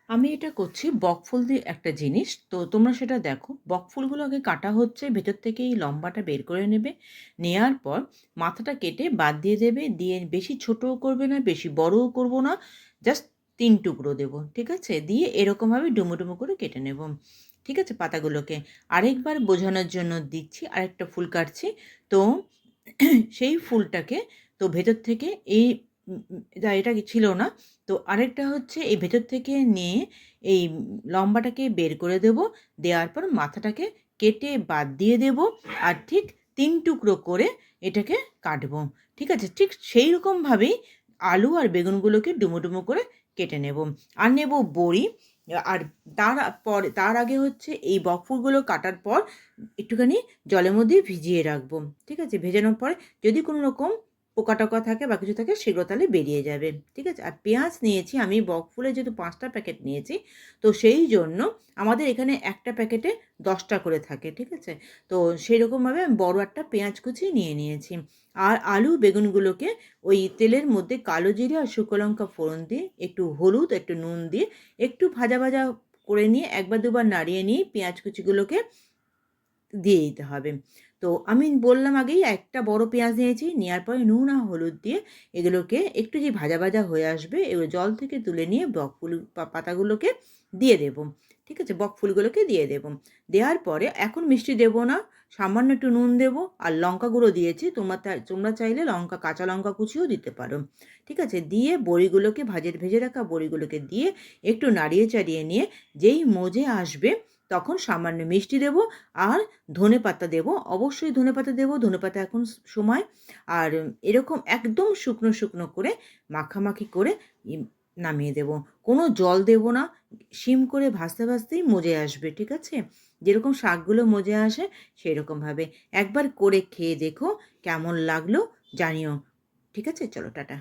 আমি এটা করছি বকফুল দিয়ে একটা জিনিস। তো তোমরা সেটা দেখো। বকফুলগুলো আগে কাটা হচ্ছে, ভেতর থেকে এই লম্বাটা বের করে নেবে। নেয়ার পর মাথাটা কেটে বাদ দিয়ে দেবে। দিয়ে বেশি ছোটও করবে না, বেশি বড়ও করব না। জাস্ট ৩ টুকরো দেব। ঠিক আছে? দিয়ে এরকমভাবে ডুমো, ডুমো করে কেটে নেব। ঠিক আছে? পাতাগুলোকে। আরেকবার বোঝানোর জন্য দিচ্ছি, আরেকটা ফুল কাটছি। তো সেই ফুলটাকে তো ভেতর থেকে এই এটা ছিল না। তো আরেকটা হচ্ছে এই ভেতর থেকে নিয়ে এই লম্বাটাকে বের করে দেব। দেওয়ার পর মাথাটাকে কেটে বাদ দিয়ে দেব। আর ঠিক ৩ টুকরো করে এটাকে কাটবো। ঠিক আছে? ঠিক সেই রকমভাবেই আলু আর বেগুনগুলোকে ডুমো, ডুমো করে কেটে নেব। আর নেব বড়ি। আর তার আগে হচ্ছে এই বকফুলগুলো কাটার পর একটুখানি জলের মধ্যে ভিজিয়ে রাখবো। ঠিক আছে? ভেজানোর পরে যদি কোনো রকম পোকা-টোকা থাকে বা কিছু থাকে সেগুলো তাহলে বেরিয়ে যাবে। ঠিক আছে? আর পেঁয়াজ নিয়েছি আমি বকফুলের যেহেতু ৫ টা প্যাকেট নিয়েছি, তো সেই জন্য আমাদের এখানে একটা প্যাকেটে ১০ টা করে থাকে। ঠিক আছে? তো সেইরকমভাবে আমি বড় একটা পেঁয়াজ কুচি নিয়ে নিয়েছি। আর আলু, বেগুনগুলোকে ওই তেলের মধ্যে কালো জিরে আর শুকনো লঙ্কা ফোড়ন দিয়ে, একটু হলুদ, একটু নুন দিয়ে একটু ভাজা, ভাজা করে নিয়ে ১ বার ২ বার নাড়িয়ে নিয়ে পেঁয়াজ কুচিগুলোকে দিয়ে দিতে হবে। তো আমি বললাম আগেই একটা বড় পেঁয়াজ নিয়েছি। নেয়ার পরে নুন আর হলুদ দিয়ে এগুলোকে একটু যে ভাজা, ভাজা হয়ে আসবে এগুলো জল থেকে তুলে নিয়ে বকফুল পাতাগুলোকে দিয়ে দেব। ঠিক আছে? বকফুলগুলোকে দিয়ে দেব। দেওয়ার পরে এখন মিষ্টি দেব না। সামান্য একটু নুন দেব আর লঙ্কা গুঁড়ো দিয়েছি। তোমরা চাইলে কাঁচা লঙ্কা কুচিও দিতে পারো। ঠিক আছে? দিয়ে বড়িগুলোকে ভেজে রাখা বড়িগুলোকে দিয়ে একটু নাড়িয়ে চাড়িয়ে নিয়ে যেই মজে আসবে তখন সামান্য মিষ্টি দেব আর ধনেপাতা দেবো। অবশ্যই ধনেপাতা দেবো। ধনেপাতা এখন সময়। আর এরকম একদম শুকনো, শুকনো করে মাখামাখি করে ইম নামিয়ে দেবো। কোনো জল দেবো না। সিম করে ভাজতে, ভাজতেই মজে আসবে। ঠিক আছে? যেরকম শাকগুলো মজে আসে সেরকমভাবে। একবার করে খেয়ে দেখো কেমন লাগলো জানিও। ঠিক আছে? চলো টাটা।